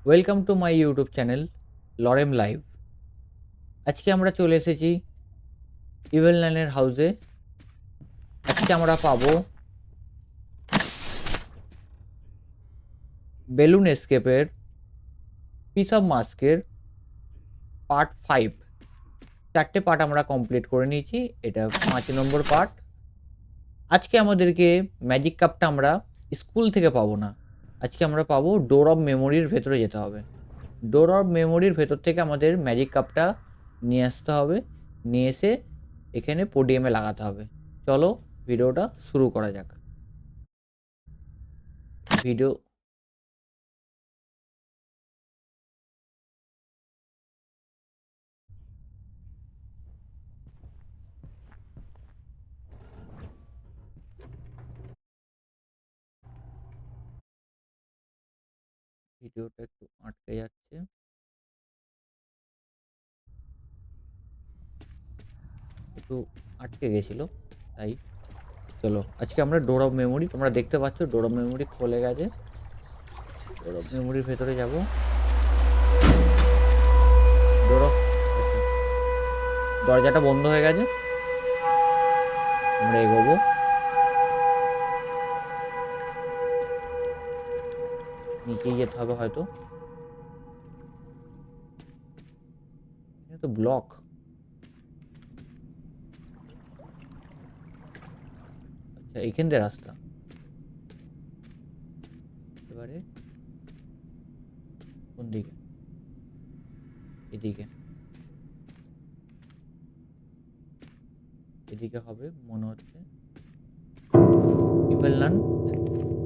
Welcome to my YouTube channel lorem live. আজকে আমরা চলে এসেছি ইভেল নাইনের হাউসে। আজকে আমরা পাবো বেলুন এস্কেপের পিস অফ মাস্কের পার্ট 5। চারটে পার্ট আমরা কমপ্লিট করে নিয়েছি, এটা 5 নম্বর পার্ট। আজকে আমাদেরকে ম্যাজিক কাপটা আমরা স্কুল থেকে পাবো না, আজকে আমরা পাবো ডোর অফ মেমোরির ভেতরে যেতে হবে। ডোর অফ মেমোরির ভেতর থেকে আমাদের ম্যাজিক কাপটা নিয়ে আসতে হবে, নিয়ে এসে এখানে পোডিয়ামে লাগাতে হবে। চলো ভিডিওটা শুরু করা যাক। ভিডিও ভিডিওটা একটু আটকে যাচ্ছে, একটু আটকে গেছিল তাই। চলো আজকে আমরা ডোর অফ মেমোরি, তোমরা দেখতে পাচ্ছ ডোর অফ মেমোরি খুলে গেছে। ডোর অফ মেমোরির ভেতরে যাব। ডোর অফ আচ্ছা, দরজাটা বন্ধ হয়ে গেছে, আমরা এগোবো। নিচেই যেতে হবে হয়তো, এটা তো ব্লক। আচ্ছা এইখান দিয়ে রাস্তা, এবারে কোন দিকে? এদিকে, এদিকে হবে মনে হচ্ছে। ইভেল নান,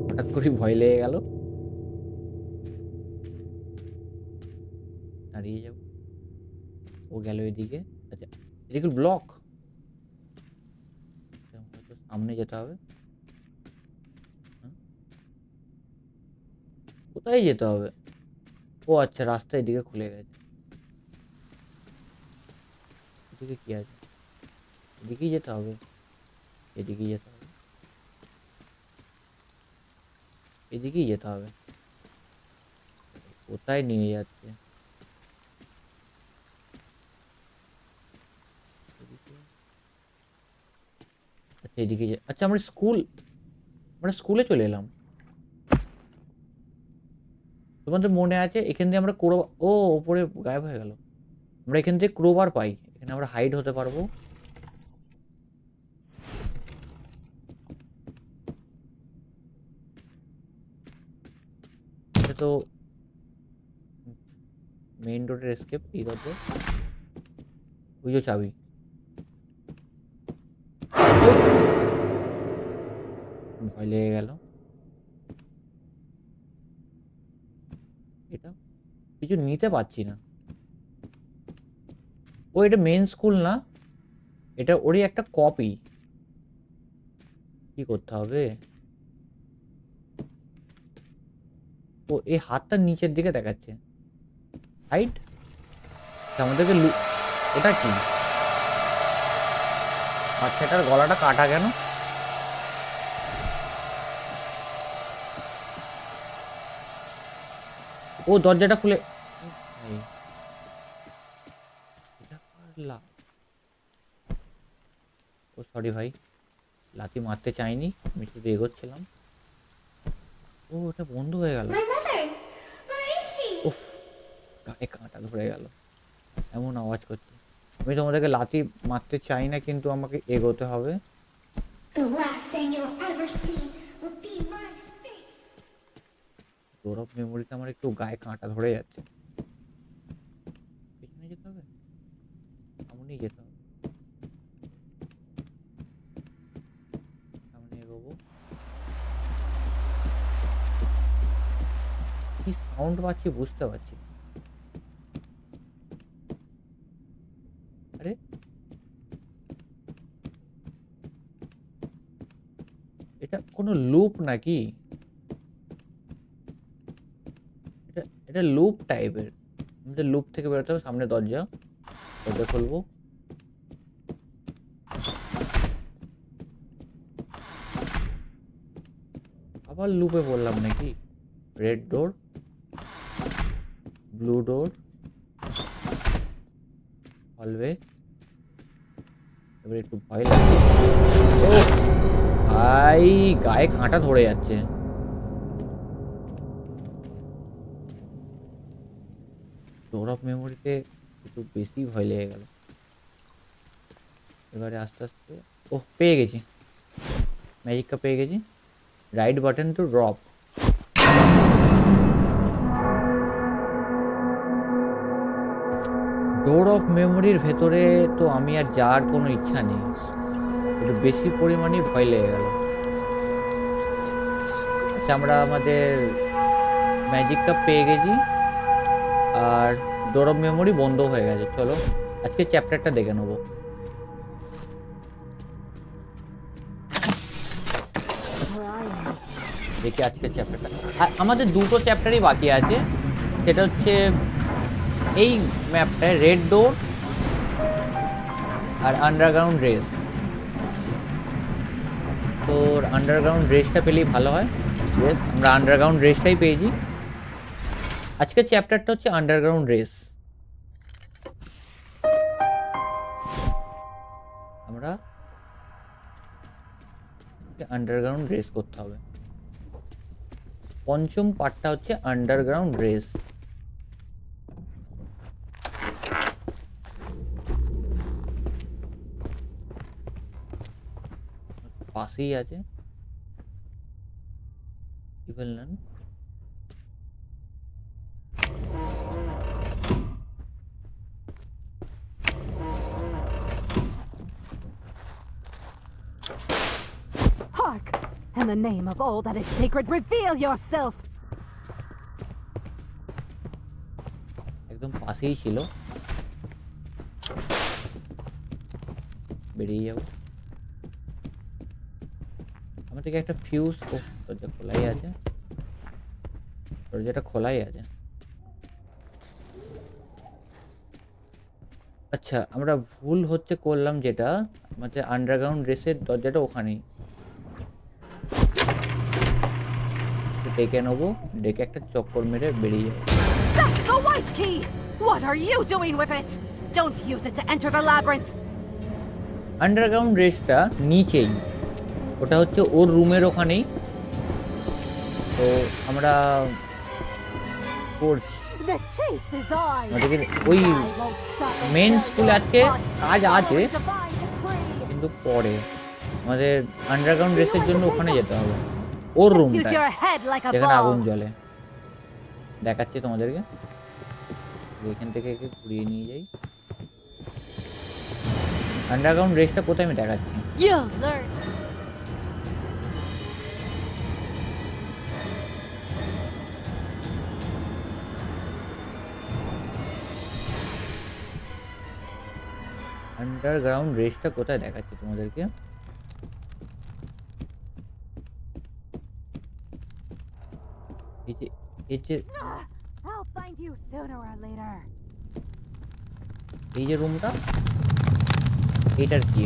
হঠাৎ করে ভয় লেগে গেল, দাঁড়িয়ে যাব। ও গেল এদিকে। আচ্ছা এদিকে ব্লক, হয়তো সামনে যেতে হবে। হুম, কোথায় যেতে হবে? ও আচ্ছা রাস্তা এদিকে খুলে গেছে। এদিকে কি আছে? এদিকেই যেতে হবে, এদিকেই যেতে হবে, এদিকেই যেতে হবে। কোথায় নিয়ে যাচ্ছে? এদিকে। আচ্ছা এদিকে আচ্ছা আমরা স্কুলে চলে এলাম। তোমাদের মনে আছে এখান দিয়ে আমরা ক্রো, ও ওপরে গায়েব হয়ে গেল। আমরা এখান থেকে ক্রোবার পাই, এখানে আমরা হাইড হতে পারবো। এটা তো মেইন রোডের এসকেপ, এই দরজা। ওই যে চাবি। ভয় লেগে গেল। এটা কিছু নিতে পারছি না। ও এটা মেন স্কুল না, এটা ওরই একটা কপি। কি করতে হবে? ও এই হাতটা নিচের দিকে দেখাচ্ছে, হাইট। আমাদেরকে ওটা কি? বাচ্চাটার গলাটা কাটা কেন? ও দরজাটা খুলে ভাই, এটা পারলা। ও সরি ভাই, লাথি মারতে চাইনি, আমি শুধু এগোচ্ছিলাম। ও ওটা বন্ধ হয়ে গেল। উফ, গায়ে কাঁটা ধরে গেল, এমন আওয়াজ করছে। আমি তোমাদেরকে লাথি মারতে চাই না, কিন্তু আমাকে এগোতে হবে। ডোর অফ মেমোরিতে আমার একটু গায়ে কাঁটা ধরে যাচ্ছে। পেছনে যেতে হবে, সামনেই যেতে হবে, সামনে এগোবো। কি সাউন্ড পাচ্ছি বুঝতে পারছি না। আরে এটা কোনো লুপ নাকি? এটা এটা লুপ টাইপের। আমাদের লুপ থেকে বেরোতে হবে। সামনে দরজা, দরজা খুলবো। আবার লুপে পড়লাম নাকি? রেড ডোর। ব্লু ডোর হলওয়ে। এবার একটু ভয় লাগছে। ও ভাই গায়ে কাঁটা ধরে যাচ্ছে। ডোর অফ মেমোরিতে একটু বেশি ভয় লেগে গেল। এবারে আস্তে আস্তে ওহ পেয়ে গেছি, ম্যাজিকটা পেয়ে গেছি। Right button to drop. Door of মেমোরির ভেতরে তো আমি আর যাওয়ার কোনো ইচ্ছা নেই, একটু বেশি পরিমাণেই ভয় লেগে গেল। আচ্ছা আমরা আমাদের ম্যাজিকটা পেয়ে গেছি আর ডোর অফ মেমোরি বন্ধ হয়ে গেছে। চলো আজকে চ্যাপ্টারটা দেখে নেবো। দেখি আজকে চ্যাপ্টারটা। আমাদের দুটো চ্যাপ্টারই বাকি আছে, সেটা হচ্ছে এই ম্যাপটায় রেড ডোর আর আন্ডারগ্রাউন্ড রেস। তোর আন্ডারগ্রাউন্ড রেসটা পেলেই ভালো হয়। ইয়েস আমরা আন্ডারগ্রাউন্ড রেসটাই পেয়েছি। আজকের চ্যাপ্টারটা হচ্ছে আন্ডারগ্রাউন্ড রেস। আমরা আন্ডারগ্রাউন্ড রেস করতে হবে। পঞ্চম পার্টটা হচ্ছে আন্ডারগ্রাউন্ড রেস। পাশেই আছে evil nun. Hark! In the name of all that is sacred, reveal yourself! একদম পাশেই ছিল, বেরিয়ে যাবো। আমার থেকে একটা ফিউজ। ও দরজা খোলাই আছে, দরজাটা খোলাই আছে। আচ্ছা আমরা ভুল হচ্ছে করলাম যেটা, আমাদের আন্ডারগ্রাউন্ড রেসের দরজাটা ওখানেই। ডেকে নেবো, ডেকে একটা চক্কর মেরে বেরিয়ে যাবো। That's the white key! What are you doing with it? Don't use it to enter the labyrinth! Underground রেসটা নিচেই, ওটা হচ্ছে ওর রুমের ওখানেই। তো আমরা করছি The chase is on! আমাদেরকে ওই I won't stop men until স্কুলে your আজকে blood কাজ আছে, flows divine decree. কিন্তু পরে আমাদের আন্ডারগ্রাউন্ড রেসের জন্য ওখানে যেতে হবে, ওর Use রুমটা your head like a যেখানে আগুন ball. জ্বলে। দেখাচ্ছি তোমাদেরকে, এখান থেকে একে ঘুরিয়ে নিয়ে যাই। আন্ডারগ্রাউন্ড রেসটা কোথায় আমি দেখাচ্ছি। You'll learn. আন্ডারগ্রাউন্ড রেসটা কোথায় দেখাচ্ছি তোমাদেরকে। এই যে এই যে I'll find you sooner or later. এই যে রুমটা, এইটার কি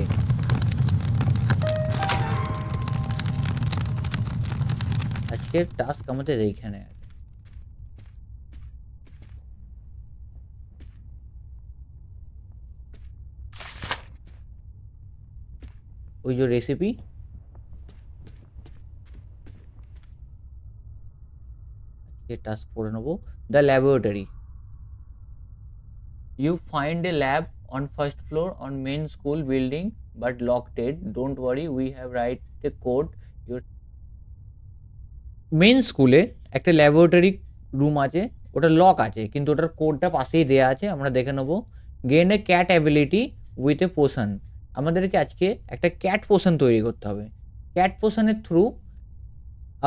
আজকের টাস্ক আমাদের এইখানে আছে। ওই যে রেসিপি, আজকে টাস্ক করে নেবো। The laboratory. You find a lab on first floor on main school building but locked it. Don't worry, we have write a code. Your main স্কুলে একটা ল্যাবরেটরি রুম আছে, ওটা লক আছে কিন্তু ওটার কোডটা পাশেই দেয়া আছে, আমরা দেখে নেবো। Gain A cat ability with a potion. আমাদেরকে আজকে একটা ক্যাট পোশন তৈরি করতে হবে। ক্যাট পোশনের থ্রু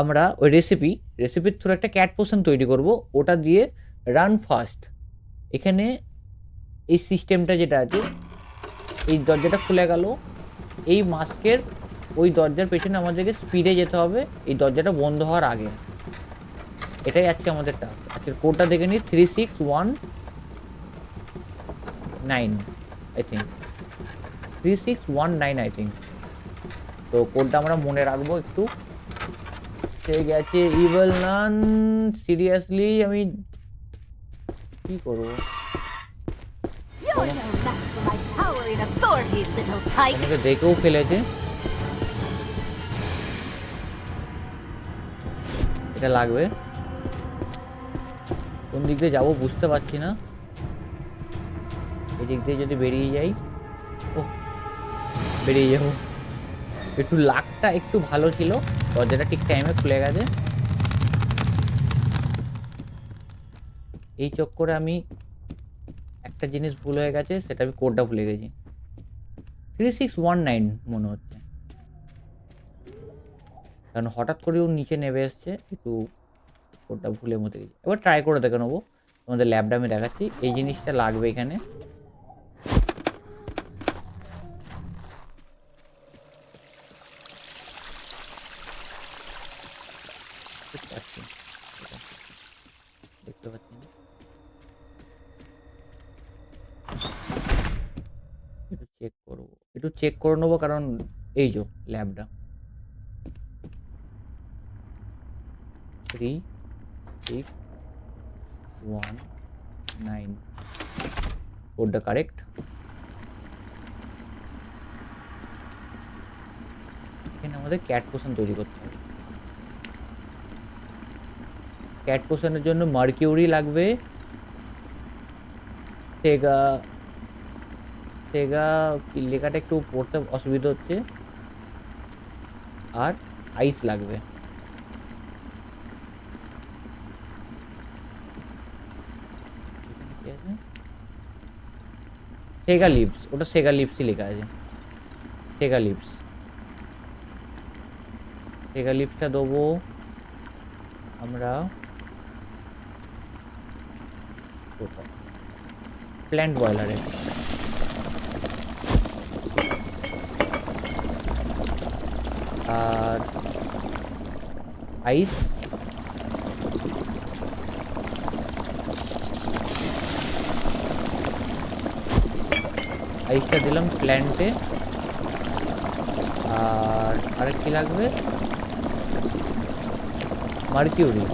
আমরা ওই রেসিপির থ্রু একটা ক্যাট পোশন তৈরি করব, ওটা দিয়ে রান ফাস্ট। এখানে এই সিস্টেমটা যেটা আছে, এই দরজাটা খুলে গেল, এই মাস্কের ওই দরজার পেছনে আমাদেরকে স্পিডে যেতে হবে এই দরজাটা বন্ধ হওয়ার আগে। এটাই আজকে আমাদের টাস্ক। আজকের কোডটা দেখে নিই, 3619 আই থিঙ্ক, 3619 আই থিঙ্ক। তো কোডটা আমরা মনে রাখবো একটু। সে গেছে ইভেল নান, সিরিয়াসলি আমি কি করবো? You're no match for my power and authority, little tyke. আমাকে দেখেও ফেলেছে। এটা লাগবে। কোন দিক দিয়ে যাবো বুঝতে পারছি না। এই দিক দিয়ে যদি বেরিয়ে যাই, ও বেরিয়ে যাবো। একটু লাকটা একটু ভালো ছিল, দরজাটা ঠিক টাইমে খুলে গেছে। এই চক্করে আমি একটা জিনিস ভুল হয়ে গেছে, সেটা আমি কোডটা ভুলে গেছি। 3619 মনে হচ্ছে, কারণ হঠাৎ করে ও নিচে নেমে এসছে, একটু কোডটা ভুলে মতে গেছি। এবার ট্রাই করে দেখে নেবো, তোমাদের ল্যাবটা আমি দেখাচ্ছি। এই জিনিসটা লাগবে এখানে। দেখতে পাচ্ছি না, একটু চেক করবো, একটু চেক করে নেবো, কারণ এই যে ল্যাবটা 3619 কোডটা কারেক্ট। এখানে আমাদের ক্যাট পোশন তৈরি করতে হবে। ক্যাট পোশনের জন্য মার্কিউরি লাগবে, সেগা সেগা কি লেখাটা একটু পড়তে অসুবিধা হচ্ছে, আর আইস লাগবে। এখানে কি আছে? সেগা লিভস, ওটা সেগা লিভসই লেখা আছে। সেগা লিভস, সেগা লিভসটা দেবো আমরা কোথায়? প্ল্যান্ট বয়লারে। আর আইস আইসটা দিলাম প্ল্যান্টে। আর আরেক কি লাগবে? মার্কিউরি।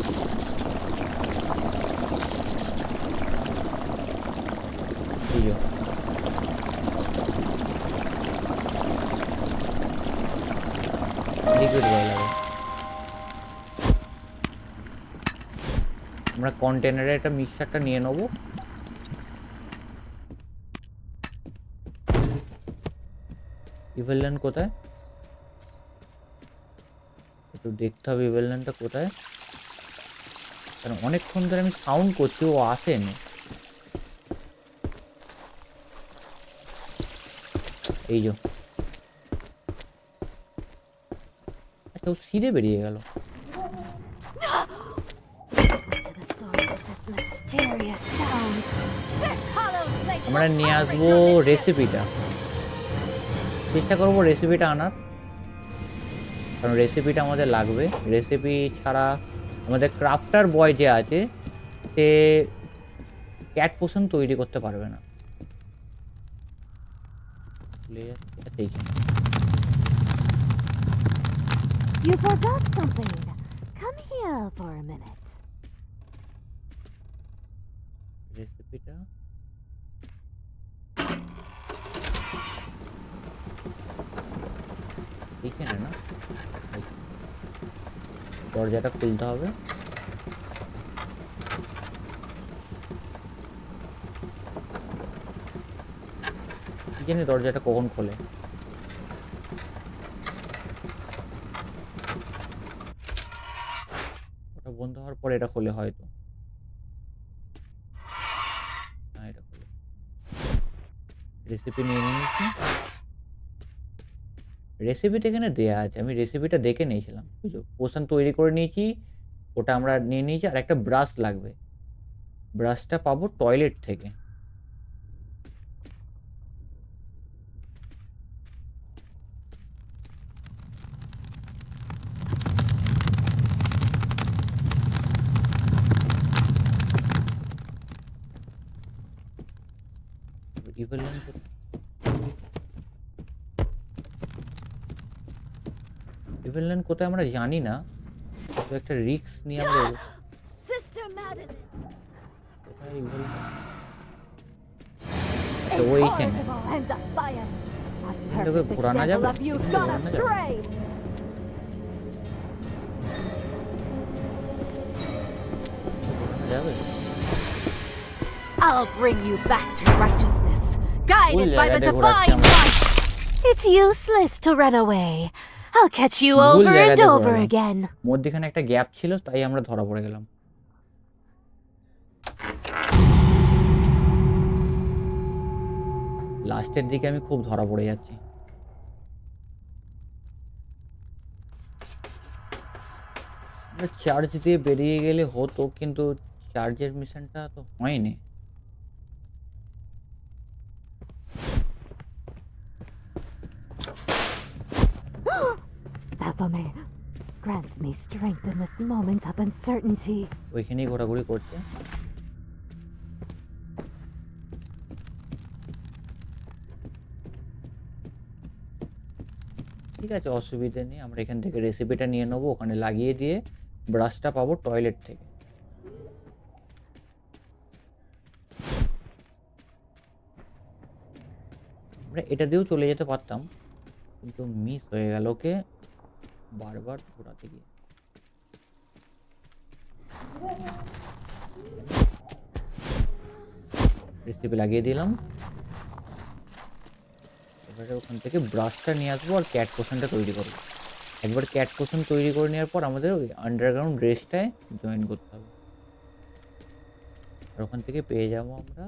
লিকুইড বয়লারে আমরা কন্টেনারে একটা মিক্সারটা নিয়ে নেবো। ইভেলল্যান্ড কোথায়? একটু দেখতে হবে ইভেলল্যান্ডটা কোথায়, কারণ অনেকক্ষণ ধরে আমি সাউন্ড করছি, ও আসেনি। এই যে, আচ্ছা ও সিঁড়ে বেরিয়ে গেল। To the source of this mysterious sound. This hollow place আমরা will নিয়ে harbor আসবো your mischief. রেসিপিটা, চেষ্টা করবো রেসিপিটা আনার, কারণ রেসিপিটা আমাদের লাগবে। রেসিপি ছাড়া আমাদের ক্রাফটার বয় যে আছে, সে ক্যাট পোশন তৈরি করতে পারবে না। You forgot something. Come here for a minute. রেসিপিটা এইখানে না, দরজাটা খুলতে হবে। কি জানি দরজাটা কখন খোলে। ওটা বন্ধ হওয়ার পরে এটা খোলে হয়তো। হ্যাঁ এটা খোলে। রেসিপি নিয়ে নিয়েছি, রেসিপিটা এখানে দেয়া আছে, আমি রেসিপিটা দেখে নিয়েছিলাম, বুঝছো? পোশন তৈরি করে নিয়েছি, ওটা আমরা নিয়ে নিয়েছি। আর একটা ব্রাশ লাগবে, ব্রাশটা পাবো টয়লেট থেকে। ইভেলল্যান্ড কোথায় আমরা জানি না, তো একটা রিস্ক নিয়ে আমরা Sister Madeline. কোথায় এই বলটা আচ্ছা ওইখানে Incorrigible and defiant. A এখান থেকে perfect ঘোরানো example যাবে of you এখান থেকে gone ঘোরানো যাবে astray. ঘোরানো যাবে I'll bring you back to righteousness, ভুল guided by the জায়গাটায় ঘোরাচ্ছি divine আমরা light. It's useless to run away. I'll catch you ভুল over and জায়গাটায় over ঘোরালাম again. মধ্যখানে একটা গ্যাপ ছিল তাই আমরা ধরা পড়ে গেলাম লাস্টের দিকে আমি খুব ধরা পড়ে যাচ্ছি চার্জ দিয়ে বেরিয়ে গেলে হতো কিন্তু চার্জের মিশনটা তো হয়নি Baphomet, grant me strength in this moment of uncertainty. ওইখানেই ঘোরাঘুরি করছে ঠিক আছে অসুবিধা নেই আমরা এখান থেকে রেসিপিটা নিয়ে নেবো ওখানে লাগিয়ে দিয়ে ব্রাশটা পাবো টয়লেট থেকে আমরা এটা দিয়েও চলে যেতে পারতাম কিন্তু মিস হয়ে গেল ওকে বারবার ঘোরাতে গিয়ে রেসিপি লাগিয়ে দিলাম এবারে ওখান থেকে ব্রাশটা নিয়ে আসবো আর ক্যাট পোশনটা তৈরি করবো একবার ক্যাট পোশন তৈরি করে নেওয়ার পর আমাদের ওই আন্ডারগ্রাউন্ড রেসটায় জয়েন করতে হবে আর ওখান থেকে পেয়ে যাবো আমরা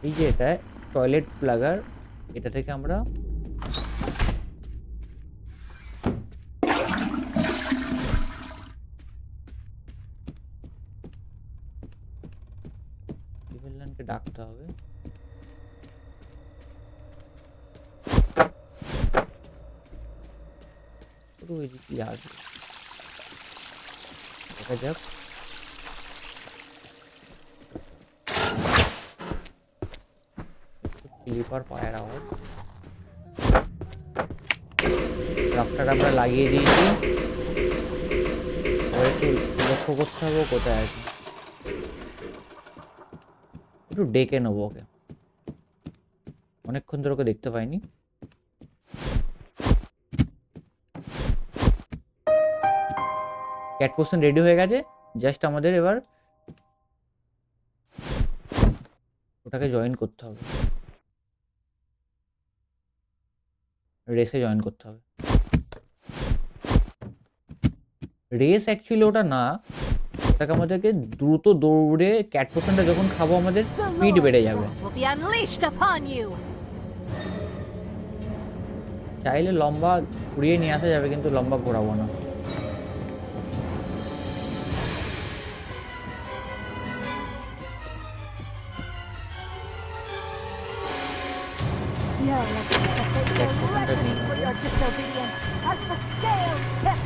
এই যে এটা টয়লেট প্লাগার এটা থেকে আমরা কে ডাকতে হবে পুরো এদিকে আসবে দেখা যাক স্লিপার পায়ের আওয়াজ রাফটার আমরা লাগিয়ে দিয়েছি এবার একটু লক্ষ্য করতে হবে কোথায় আছে একটু ডেকে নেবো ওকে অনেকক্ষণ ধরে ওকে দেখতে পাইনি ক্যাট পোশন রেডি হয়ে গেছে জাস্ট আমাদের এবার ওটাকে জয়েন করতে হবে রেসে জয়েন করতে হবে রেস অ্যাকচুয়ালি ওটা না ওটাকে আমাদেরকে দ্রুত দৌড়ে ক্যাট পোশনটা যখন খাবো আমাদের স্পিড বেড়ে যাবে Will be unleashed upon you. চাইলে লম্বা ঘুরিয়ে নিয়ে আসা যাবে কিন্তু লম্বা ঘোরাবো না Your ready for your disobedience as the scale tips.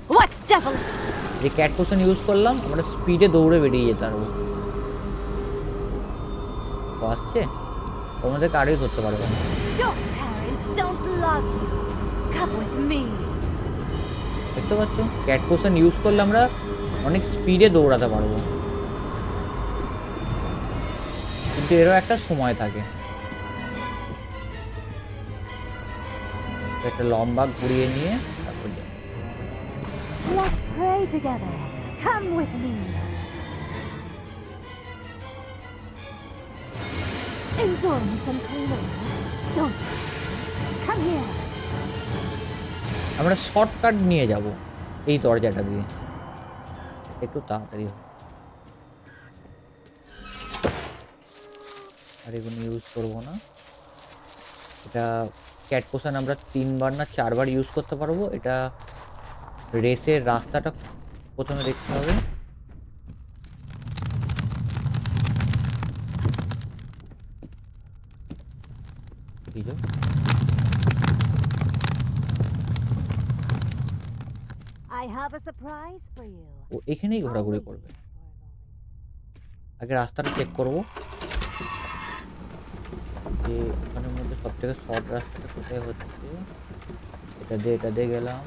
What devil? যে ক্যাট পোশন ইউজ করলাম আমরা স্পিডে দৌড়ে বেরিয়ে যেতে পারবো ও আসছে তোমাদেরকে আরেই ধরতে পারবে না Your parents don't love you. Come with me. দেখতে পাচ্ছ ক্যাট পোশন ইউজ করলে আমরা অনেক স্পিডে দৌড়াতে পারবো কিন্তু এরও একটা সময় থাকে একটা লম্বা ঘুরিয়ে নিয়ে তারপর যাই Let's pray together. Come with me. Endurance and cleaning. Don't. Come here. আমরা শর্টকাট নিয়ে যাব এই দরজাটা দিয়ে একটু তাড়াতাড়ি হবে আর এগুলো ইউজ করবো না এটা ক্যাট পোশন আমরা 3বার না 4বার ইউজ করতে পারবো এটা রেসের রাস্তাটা প্রথমে দেখতে হবে এই যে I have a surprise for you. ও এখানেই ঘোরাঘুরি করবে আগে রাস্তাটা চেক করবো যে ওখানের মধ্যে সব থেকে শর্ট রাস্তাটা কোথায় হচ্ছে এটা দিয়ে গেলাম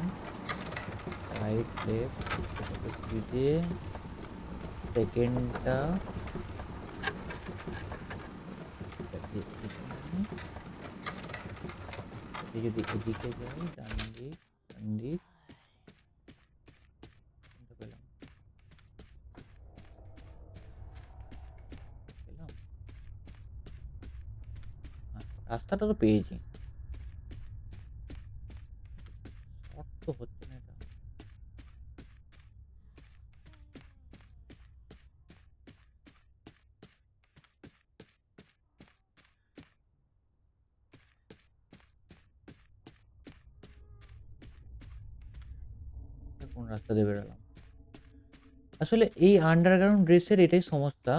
রাইট লেফট দিয়ে সেকেন্ডটা যদি এদিকে যাই, ডান দিক পেলাম রাস্তাটা তো পেয়েছি, শর্ট তো হচ্ছে না এটা। কোন রাস্তা দিয়ে বেরোলাম? আসলে এই আন্ডারগ্রাউন্ড রেসের এটাই সমস্যা,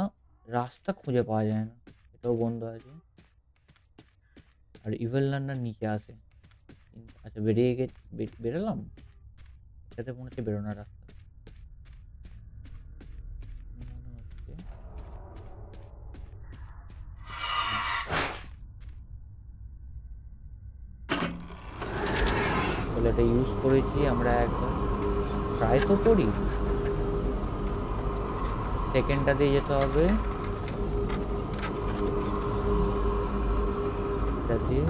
রাস্তা খুঁজে পাওয়া যায় না। এটাও বন্ধ আছে, আর ইভেল রান্নার নিচে আসে। আচ্ছা বেরিয়ে গেছে, বেরোলাম। এটাতে মনে হচ্ছে বেরোনোর রাস্তা মনে হচ্ছে। তাহলে এটা ইউজ করেছি আমরা একবার, ট্রাই তো করি। সেকেন্ডটা দিয়ে যেতে হবে, এটা দিয়ে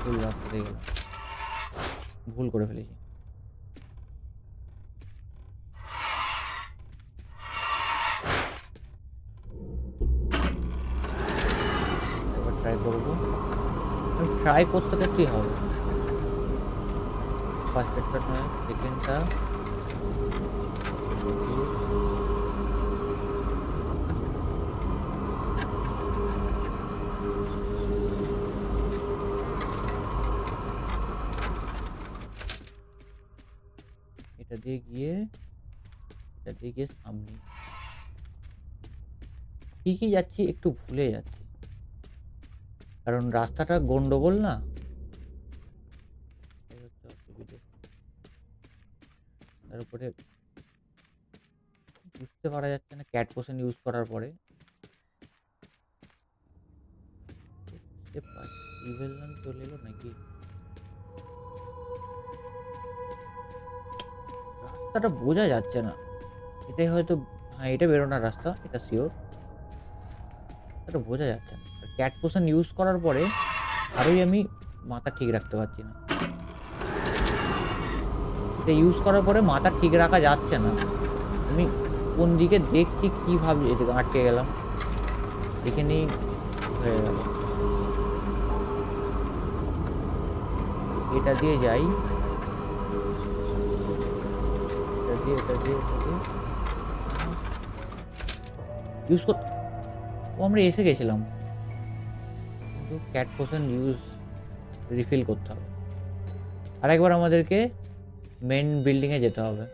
ভুল রাস্তা দিয়ে গেলাম, ভুল করে ফেলেছি। এবার ট্রাই করবো, ট্রাই করতে করতেই হবে। ফার্স্ট একটা নয়, সেকেন্ডটা এটা দিয়ে গিয়ে সামনে ঠিকই যাচ্ছি, একটু ভুলে যাচ্ছি কারণ রাস্তাটা গন্ডগোল না, এই হচ্ছে অসুবিধে। তার উপরে বুঝতে পারা যাচ্ছে না ক্যাট পোশন ইউজ করার পরে। ইভেল রান চলে এলো নাকি? রাস্তাটা বোঝা যাচ্ছে না, এটাই হয়তো, হ্যাঁ এটা বেরোনোর রাস্তা, এটা শিওর। রাস্তাটা বোঝা যাচ্ছে না, ক্যাট পোশন ইউজ করার পরে আরোই আমি মাথা ঠিক রাখতে পারছি না। এটা ইউজ করার পরে মাথা ঠিক রাখা যাচ্ছে না, আমি কোন দিকে দেখছি কি ভাবছি, এটা আটকে গেলাম এখানেই হয়ে গেল। এটা দিয়ে যাই, এটা দিয়ে ইউজ কর। ও আমরা এসে গেছিলাম, কিন্তু ক্যাট পোশন রিফিল করতে হবে। আরেকবার আমাদেরকে মেন বিল্ডিংয়ে যেতে হবে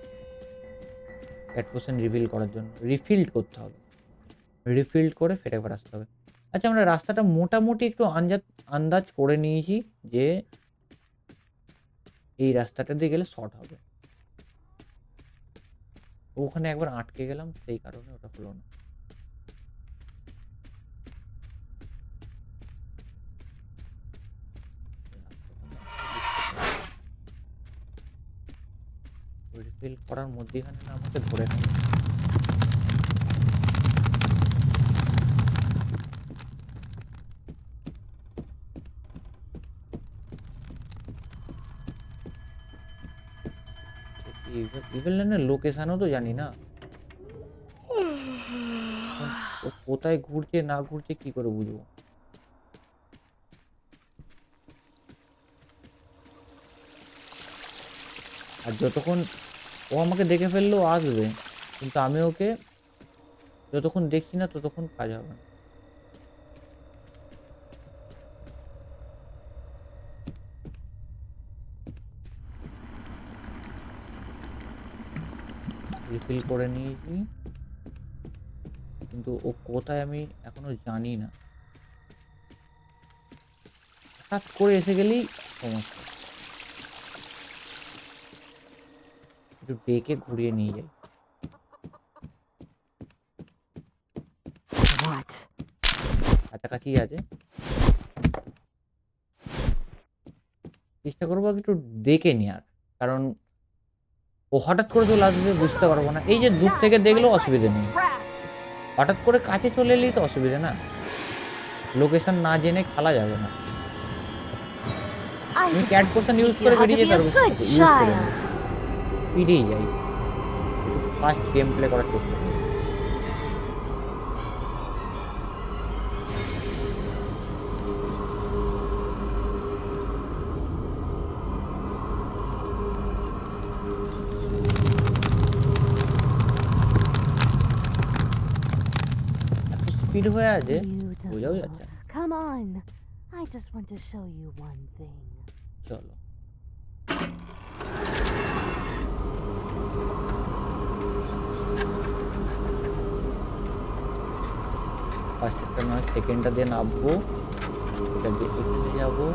ক্যাট পোশন রিফিল করার জন্য, রিফিল্ড করতে হবে, রিফিল্ড করে ফের একবার আসতে হবে। আচ্ছা আমরা রাস্তাটা মোটামুটি একটু আন্দাজ করে নিয়েছি যে এই রাস্তাটা দিয়ে গেলে শর্ট হবে। ওখানে একবার আটকে গেলাম, সেই কারণে ওটা হলো না। রিফিল করার মধ্যেখানে না আমাকে ধরে নেয়। ইভেল লাইনের লোকেশনও তো জানি না, ও কোথায় ঘুরছে না ঘুরছে কি করে বুঝবো? আর যতক্ষণ ও আমাকে দেখে ফেললেও আসবে, কিন্তু আমি ওকে যতক্ষণ দেখছি না ততক্ষণ কাজ হবে না। রিফিল করে নিয়েছি, কিন্তু ও কোথায় আমি এখনো জানি না। হঠাৎ করে এসে গেলেই সমস্যা, একটু ডেকে ঘুরিয়ে নিয়ে যাই। What? কাছাকাছি আছে, চেষ্টা করবো একটু দেখে নেওয়ার, কারণ ও হঠাৎ করে চলে আসবে বুঝতে পারবো না। এই যে দূর থেকে দেখলেও অসুবিধা নেই, হঠাৎ করে কাছে চলে এলেই তো অসুবিধা না, লোকেশন না জেনে খেলা যাবে না। I আমি just cat want to portion use teach you করে how to বেরিয়ে be যেতে a পারবো, good ইউজ করে নিই, child. ফিরেই যাই, ফার্স্ট গেম প্লে করার চেষ্টা করি। এত স্পিড হয়ে আছে বোঝাও Beautiful. যাচ্ছে না। Come on. I just want to show you one thing. চলো ফার্স্টটা নয় সেকেন্ডটা দিয়ে নামবো, এটা দিয়ে এখানে যাবো,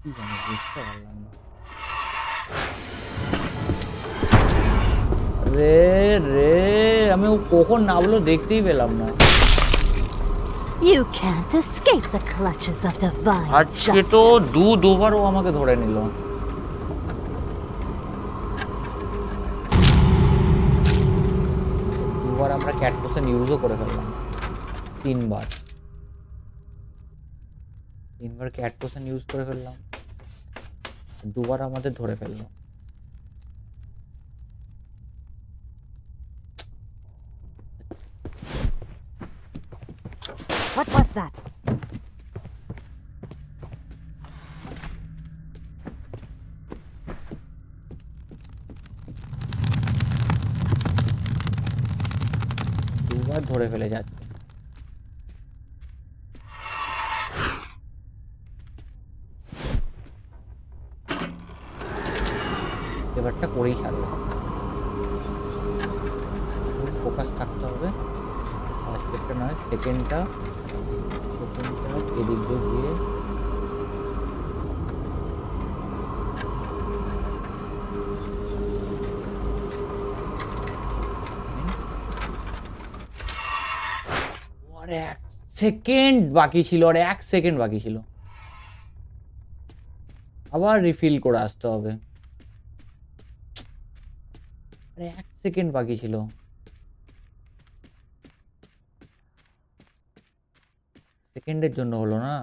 কি জানি বুঝতে পারলাম না। রে রে আমি ও কখন নামলো দেখতেই পেলাম না। You can't escape the clutches of divine আজকে তো justice. দুবার ও আমাকে ধরে নিল। দুবার আমরা ক্যাট পোশন ইউজও করে ফেললাম, তিনবার ক্যাট পোশন ইউজ করে ফেললাম, দুবার আমাদের ধরে ফেললো। What was that? দুবার ধরে ফেলে যাচ্ছে। এবারটা করেই ছাড়বো, ফোকাস থাকতে হবে। ফার্স্টটা নয় সেকেন্ডটা এদিক দিয়ে গিয়ে আর 1 সেকেন্ড বাকি ছিল, আর 1 সেকেন্ড বাকি ছিল, আবার রিফিল করে আসতে হবে। আরে 1 সেকেন্ড বাকি ছিল, সেকেন্ডের জন্য হলো না।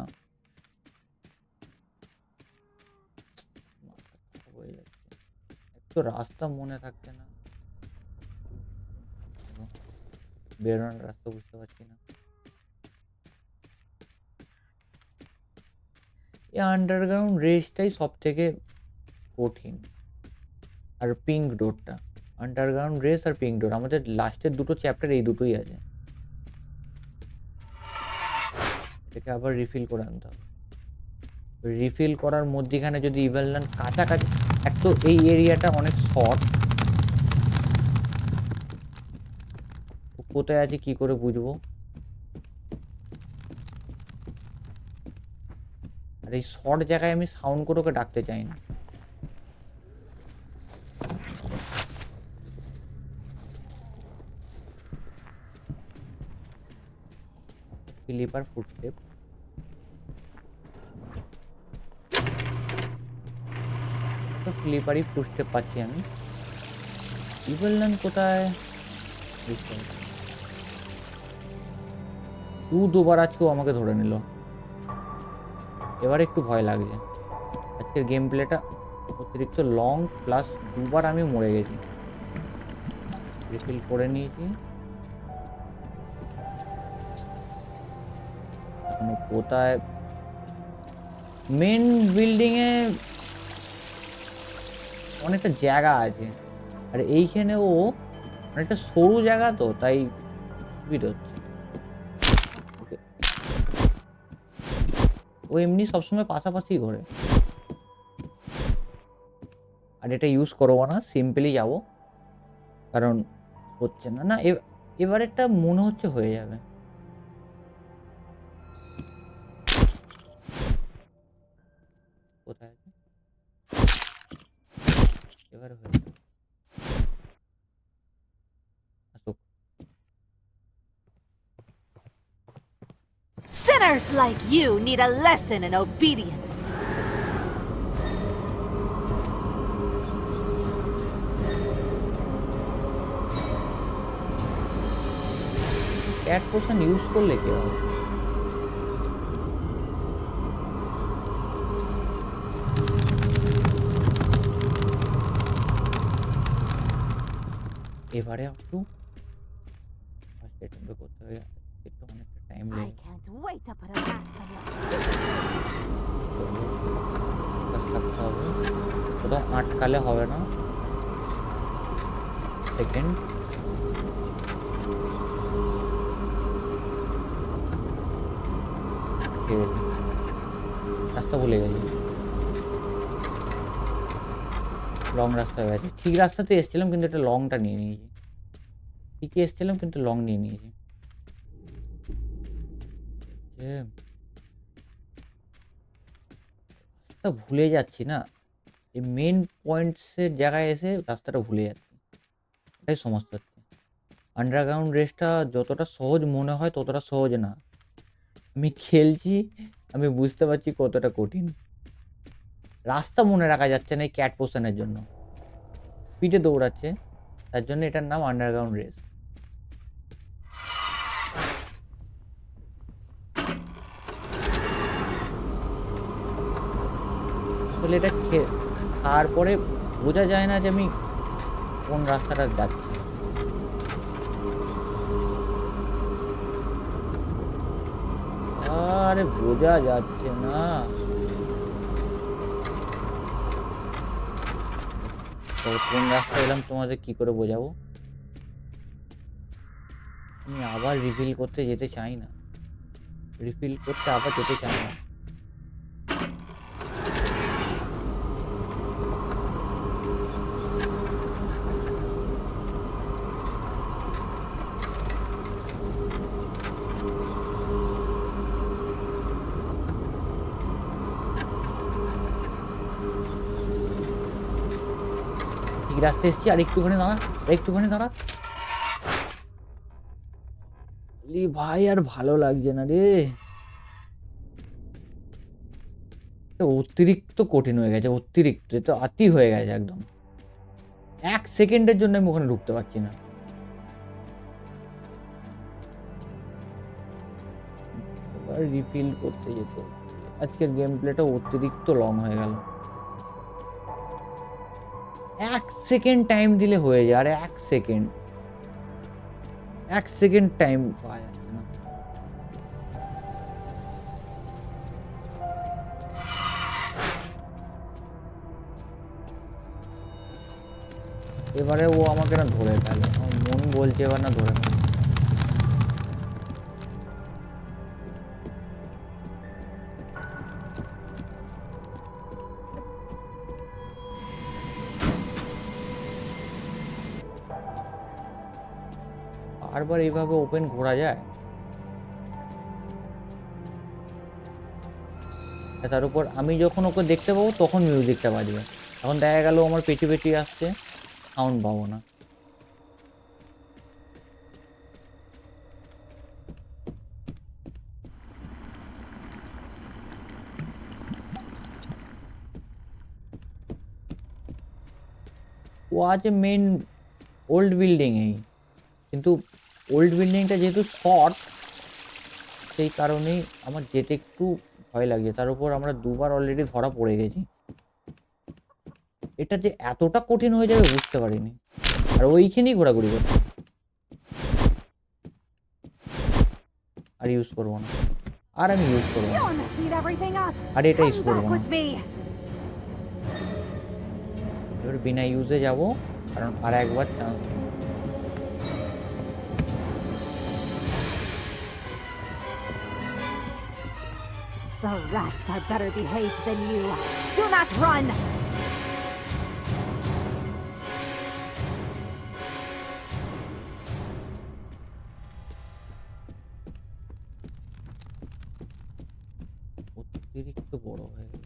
তো রাস্তা মনে থাকছে না, বেরোনোর রাস্তা বুঝতে পারছি না। এই আন্ডারগ্রাউন্ড রেসটাই সব থেকে কঠিন, আর পিঙ্ক ডোরটা, আন্ডারগ্রাউন্ড রেস আর পিঙ্ক ডোর, আমাদের লাস্টের দুটো চ্যাপ্টার এই দুটোই আছে। এটাকে আবার রিফিল করে আনতে হবে, রিফিল করার মধ্যখানে যদি ইভেলনান কাছাকাছি, এক তো এই এরিয়াটা অনেক শর্ট, কোথায় আছে কি করে বুঝবো, আর এই শর্ট জায়গায় আমি সাউন্ড করে ওকে ডাকতে চাই না। ফিলিপার ফুটস্টেপ, তো ফিলিপারই ফুটস্টেপ পাচ্ছি আমি। ইভেলনান কোথায়, দুবার আজকেও আমাকে ধরে নিল, এবার একটু ভয় লাগছে। আজকের গেম প্লেটা অতিরিক্ত লং, প্লাস দুবার আমি মরে গেছি। রিফিল করে নিয়েছি, মানে কোথায় মেন বিল্ডিং এ অনেকটা জায়গা আছে, আর এইখানে ও অনেকটা সরু জায়গা, তো তাই সুবিধা হচ্ছে। ও এমনি সবসময় পাশাপাশি ঘোরে, আর এটা ইউজ করবো না, সিম্পলি যাবো, কারণ হচ্ছে না। না এবারেরটা মনে হচ্ছে হয়ে যাবে। কোথায় আছে? Sinners like you need a lesson in obedience. Cat potion use করলে কি হবে? এবারে একটু ফার্স্ট অ্যাটেম্পে করতে হবে, একটু অনেকটা টাইম I লাগে। can't wait to put a mask on you. চলো ফোকাস থাকতে হবে, কোথাও আটকালে হবে না। সেকেন্ড ঠিক আছে, রাস্তা ভুলে গেছি, লং রাস্তা হয়ে গেছে। ঠিক রাস্তাতে এসেছিলাম কিন্তু এটা লংটা নিয়ে নিয়েছি, ঠিকই এসেছিলাম কিন্তু লং নিয়ে নিয়েছি। যে রাস্তা ভুলে যাচ্ছি না, এই মেন পয়েন্টসের জায়গায় এসে রাস্তাটা ভুলে যাচ্ছি, এটাই সমস্যা হচ্ছে। আন্ডারগ্রাউন্ড রেসটা যতটা সহজ মনে হয় ততটা সহজ না। আমি খেলছি, আমি বুঝতে পারছি কতটা কঠিন। রাস্তা মনে রাখা যাচ্ছে না এই ক্যাট পোশনের জন্য, স্পিডে দৌড়াচ্ছে, তার জন্য এটার নাম আন্ডারগ্রাউন্ড রেস। আসলে এটা তারপরে বোঝা যায় না যে আমি কোন রাস্তাটা যাচ্ছি। আরে বোঝা যাচ্ছে না, তো কোন রাস্তায় এলাম তোমাদের কি করে বোঝাবো? আমি আবার রিফিল করতে যেতে চাই না, রিফিল করতে আবার যেতে চাই না। ঠিক রাস্তায় এসেছি, আর একটুখানি দাঁড়া, একটুখানি দাঁড়া। ভাই আর ভালো লাগছে না রে, অতিরিক্ত কঠিন হয়ে গেছে, অতিরিক্ত, তো আতি হয়ে গেছে একদম। 1 সেকেন্ডের জন্য আমি ওখানে ঢুকতে পারছি না। এবার রিফিল করতে যেত। আজকের গেম প্লেটা অতিরিক্ত লং হয়ে গেল। 1 সেকেন্ড টাইম দিলে হয়ে যায়, আরে 1 সেকেন্ড, 1 সেকেন্ড টাইম পাওয়া যাচ্ছে না। এবারে ও আমাকে না ধরে ফেলে, আমার মন বলছে এবার না ধরে ফেলে। বারবার এইভাবে ওপেন ঘোরা যায়? তার উপর আমি যখন ওকে দেখতে পাবো তখন মিউজিকটা বাজবে, এখন দেখা গেল আমার পেটি পেটি আসছে, সাউন্ড পাবো না। ও আছে মেন ওল্ড বিল্ডিংয়েই, কিন্তু ওল্ড বিল্ডিংটা যেহেতু শর্ট, সেই কারণেই আমার যেতে একটু ভয় লাগছে। তার উপর আমরা দুবার অলরেডি ধরা পড়ে গেছি, এটা যে এতটা কঠিন হয়ে যাবে বুঝতে পারিনি। আর ওইখানেই ঘোরাঘুরি করছি, আর ইউজ করবো না, আর আমি ইউজ করবো না, You're messing everything up. আর এটা ইউজ Come করবো back না। with me. এবার বিনা ইউজে যাব, কারণ আর একবার চান্স নেই। The rats are better behaved than you. Do not run. অতিরিক্ত বড় হয়ে গেল।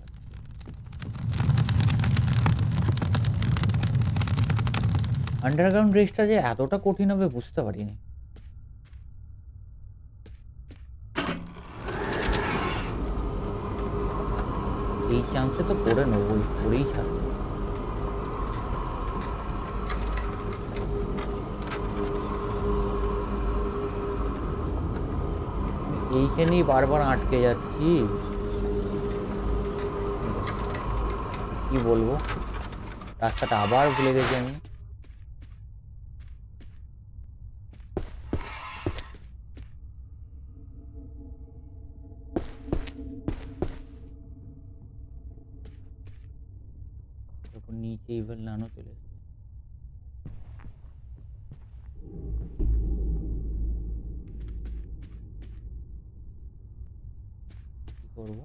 আন্ডারগ্রাউন্ড রেসটা যে এতটা কঠিন হবে বুঝতে পারিনি। এই চান্সে তো করে নেবো, করেই ছাড়বো। এইখানেই বারবার আটকে যাচ্ছি, কি বলবো, রাস্তাটা আবার ভুলে গেছি আমি। তারপর নিচে ইভেল নানো চলে এসছে। কি করবো?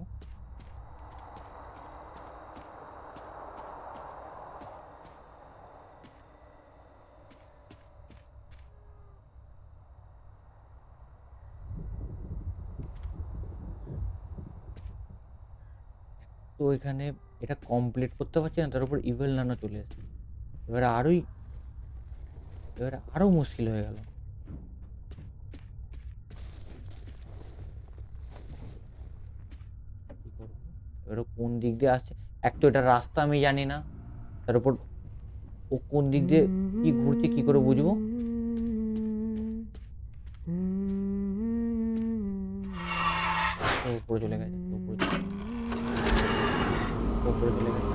তো এখানে এটা কমপ্লিট করতে পারছি না, তার উপর ইভেল নানো চলে এসছে। এবারে আরো মুশকিল হয়ে গেল। কি করবো? এবারে কোন দিক দিয়ে আসছে, এক তো এটা রাস্তা আমি জানি না, তার উপর ও কোন দিক দিয়ে কি ঘুরছে, কি করে বুঝবো? উপরে চলে গেছে, উপরে চলে গেছে।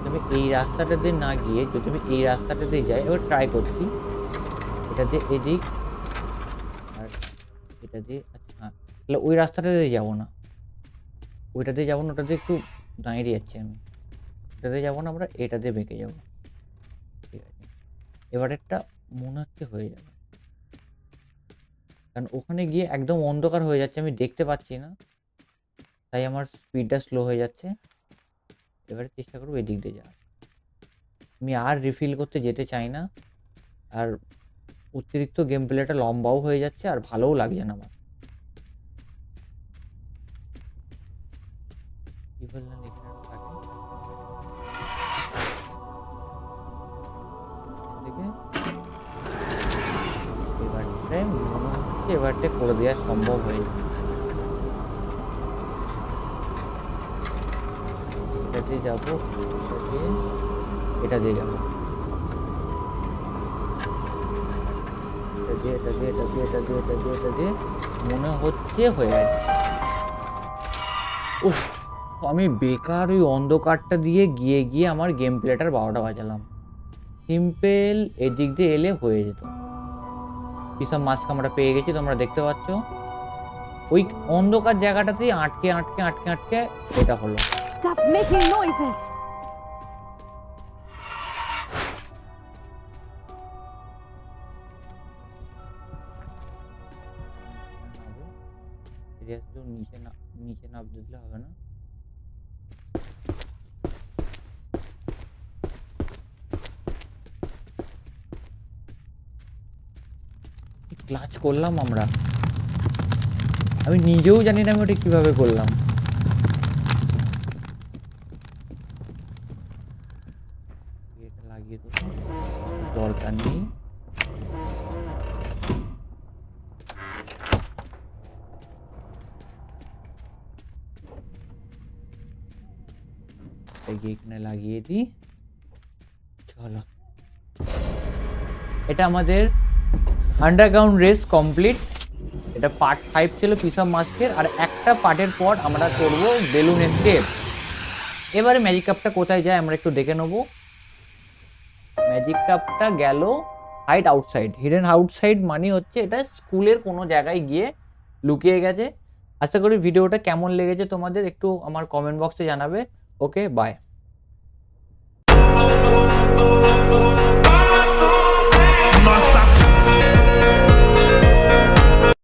তবে এই রাস্তাটা দিয়ে না গিয়ে যদি আমি এই রাস্তাটা দিয়ে যাই, এবার ট্রাই করছি এটা দিয়ে এদিক আর এটা দিয়ে। আচ্ছা হ্যাঁ, তাহলে ওই রাস্তাটা দিয়ে যাবো না, ওইটা দিয়ে যাবো না, ওটা দিয়ে একটু দাঁড়িয়ে যাচ্ছি আমি। এটা দিয়ে যাবো না, আমরা এটা দিয়ে বেঁকে যাবো। ঠিক আছে, এবারেরটা মনে হচ্ছে হয়ে যাবে, কারণ ওখানে গিয়ে একদম অন্ধকার হয়ে যাচ্ছে, আমি দেখতে পাচ্ছি না, তাই আমার স্পিডটা স্লো হয়ে যাচ্ছে। এবারে চেষ্টা করবো এদিক দিয়ে যাওয়ার। আমি আর রিফিল করতে যেতে চাই না, আর অতিরিক্ত গেম প্লেটা লম্বাও হয়ে যাচ্ছে আর ভালোও লাগছে না আমার। কি বললেন এখানে এবারটায় মনে হচ্ছে এবারটা করে দেওয়া সম্ভব হয়ে যাবে। এটা দিয়ে যাবো, এটা দিয়ে যাবো, এটা দিয়ে মনে হচ্ছে হয়ে গেছে। উফ, আমি বেকার ওই অন্ধকারটা দিয়ে গিয়ে আমার গেম প্লেটার 12টা বাজালাম। সিম্পল এদিক দিয়ে এলে হয়ে যেত। কিসব মাস্ক আমরা পেয়ে গেছি, তোমরা দেখতে পাচ্ছ। ওই অন্ধকার জায়গাটাতেই আটকে এটা হলো। Stop making noises! নিচে নাপ দিলে হবে না। ক্লাচ করলাম আমরা, আমি নিজেও জানি না আমি ওটা কিভাবে করলাম। এটা লাগিয়ে দেবো, দরকার নেই। এখানে লাগিয়ে দিই, চলো। এটা আমাদের আন্ডারগ্রাউন্ড রেস কমপ্লিট। এটা পার্ট 5 ছিল পিস অফ মাস্কের, আর একটা পার্টের পর আমরা করব বেলুন এস্কেপ। এবারে ম্যাজিক কাপটা কোথায় যায় আমরা একটু দেখে নেবো। ম্যাজিক কাপটা গেল হাইড আউটসাইড। হিডেন আউটসাইড মানে হচ্ছে এটা স্কুলের কোনো জায়গায় গিয়ে লুকিয়ে গেছে। আশা করি ভিডিওটা কেমন লেগেছে তোমাদের একটু আমার কমেন্ট বক্সে জানাবে। ওকে, বাই।